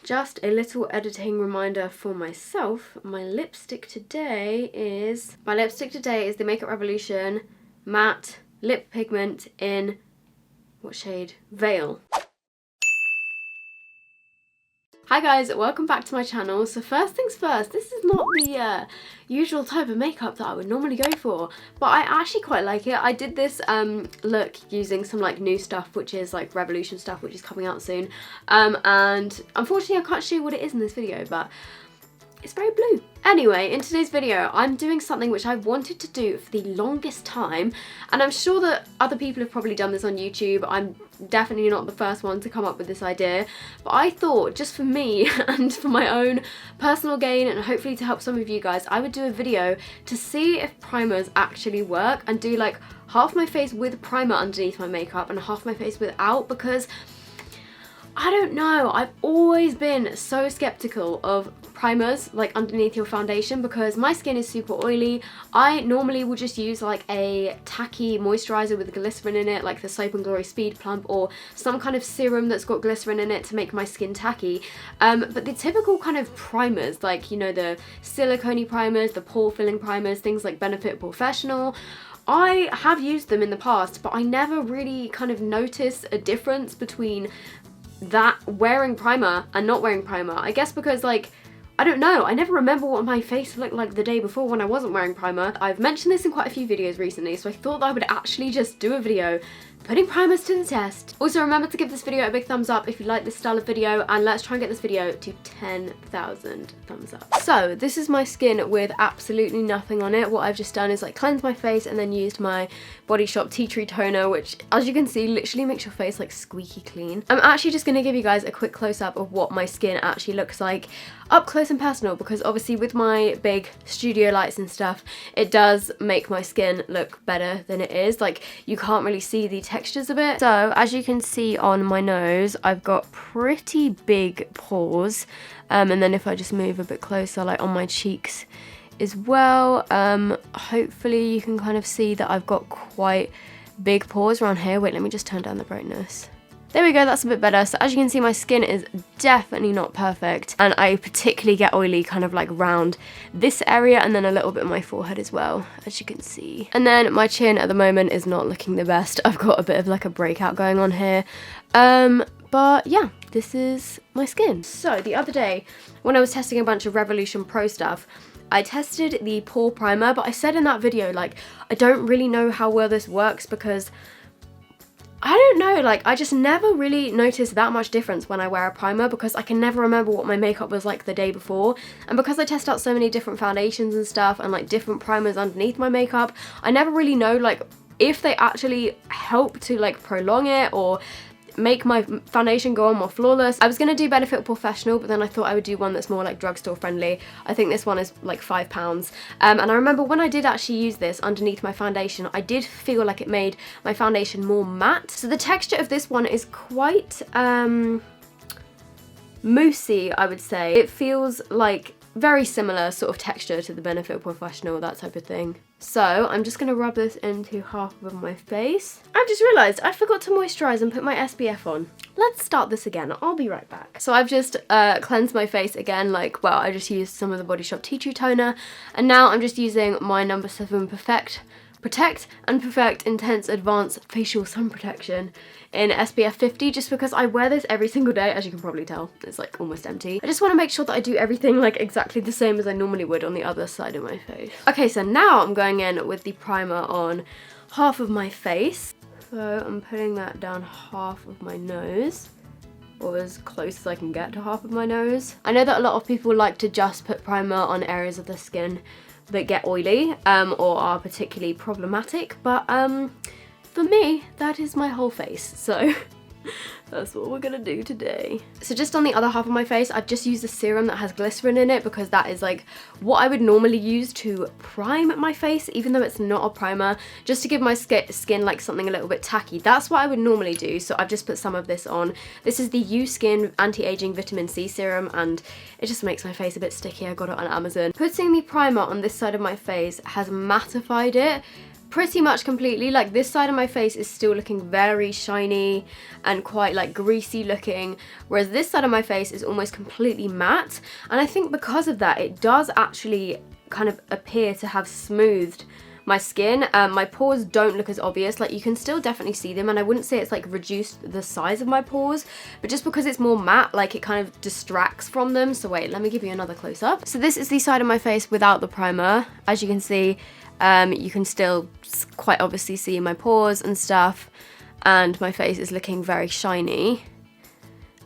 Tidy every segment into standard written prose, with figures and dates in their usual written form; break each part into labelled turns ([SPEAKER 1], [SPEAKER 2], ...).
[SPEAKER 1] Just a little editing reminder for myself. My lipstick today is the Makeup Revolution Matte Lip Pigment in, what shade? Veil. Hi guys, welcome back to my channel. So first things first, this is not the usual type of makeup that I would normally go for, but I actually quite like it. I did this look using some like new stuff, which is like Revolution stuff, which is coming out soon. And unfortunately I can't show you what it is in this video, but it's very blue. Anyway, in today's video, I'm doing something which I've wanted to do for the longest time, and I'm sure that other people have probably done this on YouTube. I'm definitely not the first one to come up with this idea, but I thought just for me and for my own personal gain and hopefully to help some of you guys, I would do a video to see if primers actually work and do like half my face with primer underneath my makeup and half my face without, because I don't know, I've always been so skeptical of primers like underneath your foundation because my skin is super oily. I normally will just use like a tacky moisturizer with glycerin in it, like the Soap & Glory Speed Plump, or some kind of serum that's got glycerin in it to make my skin tacky. But the typical kind of primers, like, you know, the silicone primers, the pore filling primers, things like Benefit Professional, I have used them in the past, but I never really kind of noticed a difference between that wearing primer and not wearing primer. I guess because, like, I don't know, I never remember what my face looked like the day before when I wasn't wearing primer. I've mentioned this in quite a few videos recently, so I thought that I would actually just do a video putting primers to the test. Also, remember to give this video a big thumbs up if you like this style of video, and let's try and get this video to 10,000 thumbs up. So this is my skin with absolutely nothing on it. What I've just done is like cleanse my face and then used my Body Shop Tea Tree Toner, which, as you can see, literally makes your face like squeaky clean. I'm actually just gonna give you guys a quick close-up of what my skin actually looks like up close and personal, because obviously with my big studio lights and stuff, it does make my skin look better than it is. Like, you can't really see the textures of it. So as you can see on my nose, I've got pretty big pores, and then if I just move a bit closer, like on my cheeks as well, hopefully you can kind of see that I've got quite big pores around here. Wait, let me just turn down the brightness. There we go, that's a bit better. So as you can see, my skin is definitely not perfect, and I particularly get oily kind of like round this area and then a little bit on my forehead as well, as you can see. And then my chin at the moment is not looking the best. I've got a bit of like a breakout going on here. But yeah, this is my skin. So the other day when I was testing a bunch of Revolution Pro stuff, I tested the pore primer, but I said in that video, like, I don't really know how well this works because I don't know, like, I just never really noticed that much difference when I wear a primer because I can never remember what my makeup was like the day before. And because I test out so many different foundations and stuff and like different primers underneath my makeup, I never really know like if they actually help to like prolong it or make my foundation go on more flawless. I was gonna do Benefit Professional, but then I thought I would do one that's more like drugstore friendly. I think this one is like £5. And I remember when I did actually use this underneath my foundation, I did feel like it made my foundation more matte. So the texture of this one is quite moussey, I would say. It feels like very similar sort of texture to the Benefit Professional, that type of thing. So I'm just going to rub this into half of my face. I've just realised I forgot to moisturise and put my SPF on. Let's start this again, I'll be right back. So I've just cleansed my face again, like, well, I just used some of the Body Shop Tea Tree Toner, and now I'm just using my No. 7 Protect and Perfect Intense Advanced Facial Sun Protection in SPF 50, just because I wear this every single day. As you can probably tell, it's like almost empty. I just want to make sure that I do everything like exactly the same as I normally would on the other side of my face. Okay, so now I'm going in with the primer on half of my face. So I'm putting that down half of my nose, or as close as I can get to half of my nose. I know that a lot of people like to just put primer on areas of the skin that get oily or are particularly problematic, but for me, that is my whole face, so that's what we're gonna do today. So just on the other half of my face, I've just used a serum that has glycerin in it because that is like what I would normally use to prime my face, even though it's not a primer, just to give my skin like something a little bit tacky. That's what I would normally do, so I've just put some of this on. This is the U-Skin Anti-Aging Vitamin C Serum, and it just makes my face a bit sticky. I got it on Amazon. Putting the primer on this side of my face has mattified it pretty much completely. Like this side of my face is still looking very shiny and quite like greasy looking, whereas this side of my face is almost completely matte. And I think because of that, it does actually kind of appear to have smoothed my skin. My pores don't look as obvious. Like you can still definitely see them, and I wouldn't say it's like reduced the size of my pores, but just because it's more matte, like it kind of distracts from them. So wait, let me give you another close up. So this is the side of my face without the primer. As you can see, you can still quite obviously see my pores and stuff, and my face is looking very shiny.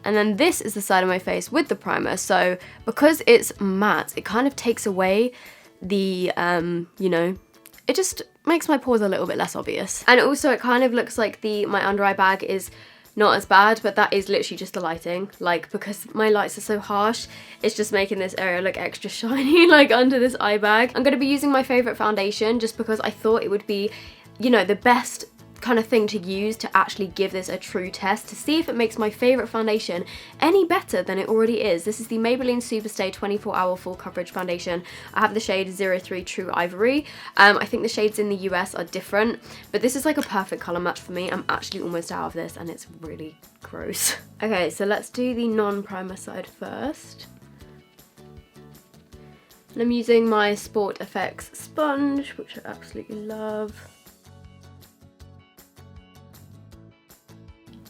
[SPEAKER 1] And then this is the side of my face with the primer. So because it's matte, it kind of takes away the, you know, it just makes my pores a little bit less obvious. And also it kind of looks like my under eye bag is not as bad, but that is literally just the lighting. Like, because my lights are so harsh, it's just making this area look extra shiny, like under this eye bag. I'm gonna be using my favorite foundation just because I thought it would be, you know, the best kind of thing to use to actually give this a true test to see if it makes my favorite foundation any better than it already is. This is the Maybelline Superstay 24-Hour Full Coverage Foundation. I have the shade 03 True Ivory. I think the shades in the US are different, but this is like a perfect color match for me. I'm actually almost out of this and it's really gross. Okay, so let's do the non-primer side first. And I'm using my Sport FX sponge, which I absolutely love.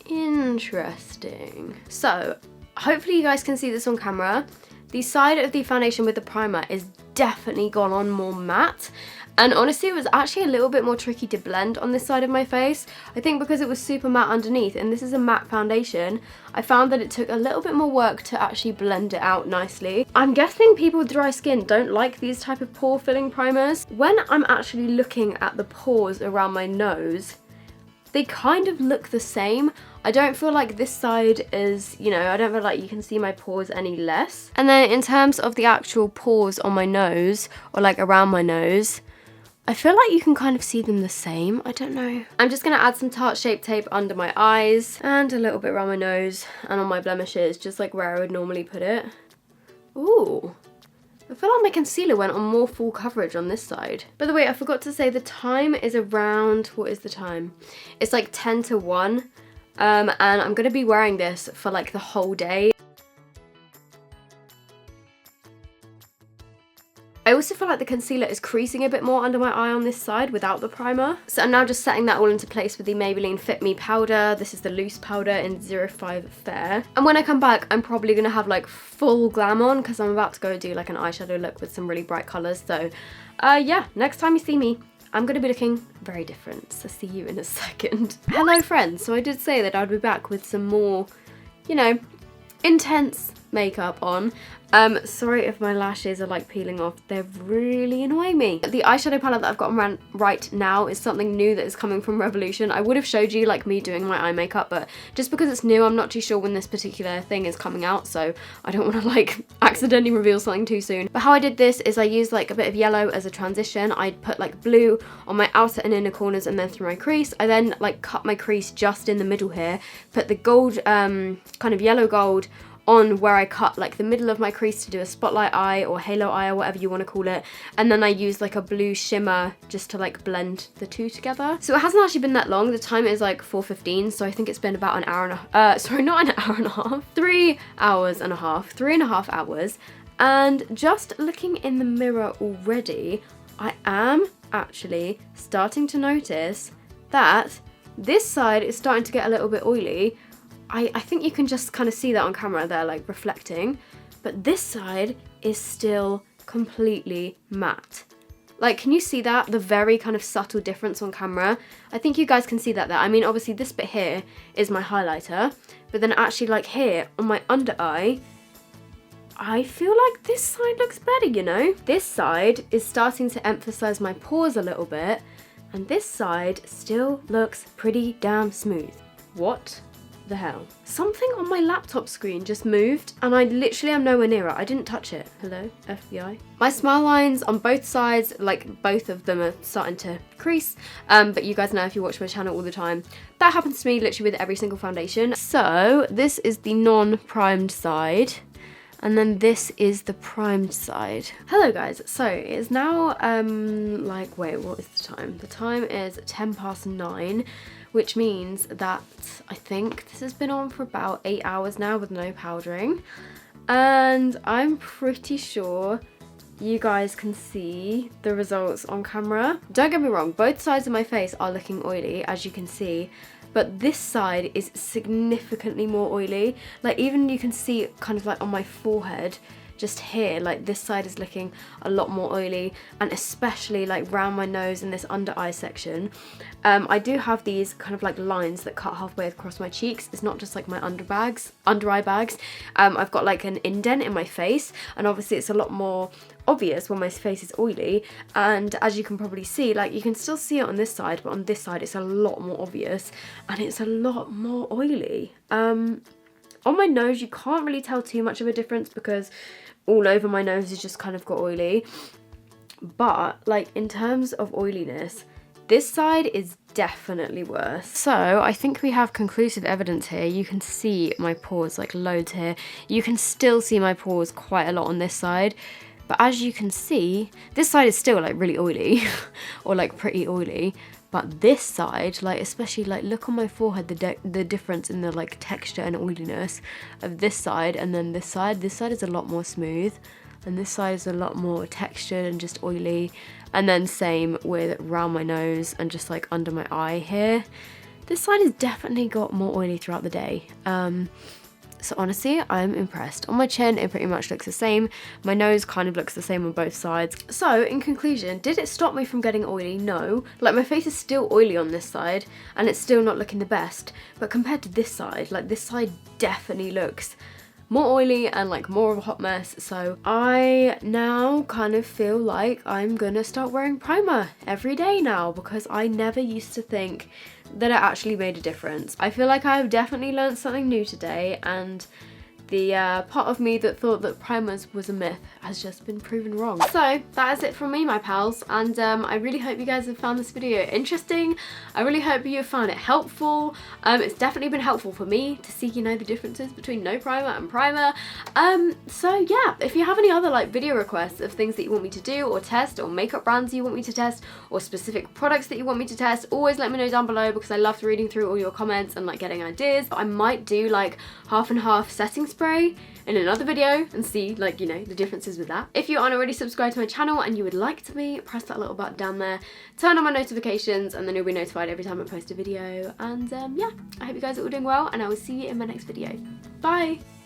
[SPEAKER 1] Interesting. So hopefully you guys can see this on camera. The side of the foundation with the primer is definitely gone on more matte, and honestly it was actually a little bit more tricky to blend on this side of my face. I think because it was super matte underneath and this is a matte foundation, I found that it took a little bit more work to actually blend it out nicely. I'm guessing people with dry skin don't like these type of pore filling primers. When I'm actually looking at the pores around my nose, they kind of look the same. I don't feel like this side is, you know, I don't feel like you can see my pores any less. And then in terms of the actual pores on my nose, or like around my nose, I feel like you can kind of see them the same. I don't know. I'm just gonna add some Tarte Shape Tape under my eyes and a little bit around my nose and on my blemishes, just like where I would normally put it. Ooh. I feel like my concealer went on more full coverage on this side. By the way, I forgot to say the time is around, what is the time? It's like 10 to 1, and I'm gonna be wearing this for like the whole day. I also feel like the concealer is creasing a bit more under my eye on this side without the primer. So I'm now just setting that all into place with the Maybelline Fit Me Powder. This is the loose powder in 05 Fair. And when I come back, I'm probably gonna have like full glam on because I'm about to go do like an eyeshadow look with some really bright colors. So yeah, next time you see me, I'm gonna be looking very different. So see you in a second. Hello friends, so I did say that I'd be back with some more, you know, intense makeup on. Sorry if my lashes are like peeling off, they're really annoying me. The eyeshadow palette that I've got on right now is something new that is coming from Revolution. I would have showed you like me doing my eye makeup, but just because it's new, I'm not too sure when this particular thing is coming out, so I don't want to like accidentally reveal something too soon. But how I did this is I used like a bit of yellow as a transition. I put like blue on my outer and inner corners and then through my crease. I then like cut my crease just in the middle here, put the gold, kind of yellow gold on where I cut like the middle of my crease to do a spotlight eye or halo eye or whatever you want to call it, and then I used like a blue shimmer just to like blend the two together. So it hasn't actually been that long. The time is like 4:15, so I think it's been about an hour and a sorry, not an hour and a half, 3 hours and a half, 3.5 hours. And just looking in the mirror already, I am actually starting to notice that this side is starting to get a little bit oily. I think you can just kind of see that on camera there, like reflecting, but this side is still completely matte. Like, can you see that? The very kind of subtle difference on camera. I think you guys can see that there. I mean, obviously this bit here is my highlighter, but then actually like here on my under eye, I feel like this side looks better, you know? This side is starting to emphasize my pores a little bit, and this side still looks pretty damn smooth. What the hell? Something on my laptop screen just moved and I literally am nowhere near it. I didn't touch it. Hello, FBI. My smile lines on both sides, like both of them are starting to crease, but you guys know if you watch my channel all the time, that happens to me literally with every single foundation. So this is the non-primed side, And then this is the primed side. Hello guys, so it's now like, wait, what is the time? The time is 9:10, which means that I think this has been on for about 8 hours now with no powdering. And I'm pretty sure you guys can see the results on camera. Don't get me wrong, both sides of my face are looking oily, as you can see, but this side is significantly more oily. Like, even you can see it kind of like on my forehead, just here, like this side is looking a lot more oily, and especially like round my nose and this under eye section. I do have these kind of like lines that cut halfway across my cheeks. It's not just like my under eye bags. I've got like an indent in my face, and obviously it's a lot more obvious when my face is oily, and as you can probably see, like you can still see it on this side, but on this side it's a lot more obvious and it's a lot more oily. On my nose you can't really tell too much of a difference because all over my nose has just kind of got oily, but like in terms of oiliness, this side is definitely worse. So I think we have conclusive evidence here. You can see my pores like loads here. You can still see my pores quite a lot on this side. But as you can see, this side is still like really oily or like pretty oily. But this side, like especially like look on my forehead, the difference in the like texture and oiliness of this side and then this side. This side is a lot more smooth and this side is a lot more textured and just oily. And then same with around my nose and just like under my eye here. This side has definitely got more oily throughout the day. So honestly, I'm impressed. On my chin, it pretty much looks the same. My nose kind of looks the same on both sides. So in conclusion, did it stop me from getting oily? No. Like my face is still oily on this side and it's still not looking the best. But compared to this side, like this side definitely looks more oily and like more of a hot mess. So I now kind of feel like I'm gonna start wearing primer every day now, because I never used to think that it actually made a difference. I feel like I've definitely learned something new today, and the part of me that thought that primers was a myth has just been proven wrong. So that is it from me, my pals, and I really hope you guys have found this video interesting. I really hope you have found it helpful. It's definitely been helpful for me to see, you know, the differences between no primer and primer. So yeah, if you have any other like video requests of things that you want me to do or test, or makeup brands you want me to test, or specific products that you want me to test, always let me know down below, because I love reading through all your comments and like getting ideas. I might do like half and half setting spray in another video and see, like, you know, the differences with that. If you aren't already subscribed to my channel and you would like to be, press that little button down there, turn on my notifications, and then you'll be notified every time I post a video. And yeah, I hope you guys are all doing well, and I will see you in my next video. Bye!